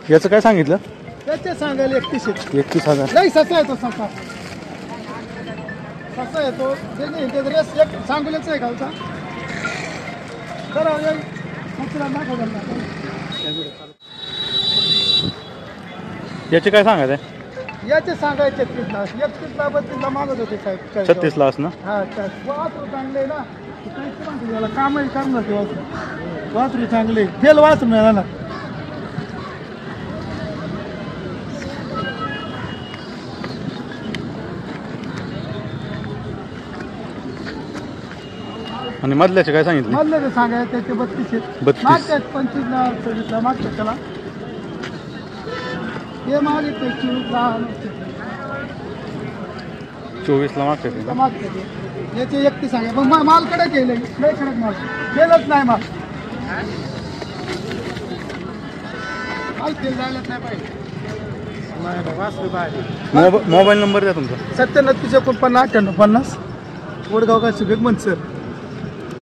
याचं काय सांगितलं? त्याचे सांगायला 31,000. नाही ससा येतो ससा येतो ते नाही ते रेस एक सांगोल्याचा आहे गावचा तर याचे काय सांगायचं? याचे सांगायचे 31ला 31ला 32ला मागत होते साहेब 36 ला असं. हा वासरू चांगले ना त्याला कामही करणार ते वासरू चांगले गेल वासरू मिळाला ना. आणि मधल्याचे काय सांगितलं? मधले सांगायचे त्याचे 32 मागतात 25ला 26ला मागतात त्याला हे मागितले 24ला मागतात याचे 31 सांगा मग माल कडे केले लय कडक माल केलंच नाही माल केलं जायलाच नाही पाहिजे. मोबाईल नंबर द्या तुमचा. 97 49 98 50 वडगाव का शुभेक मनसर.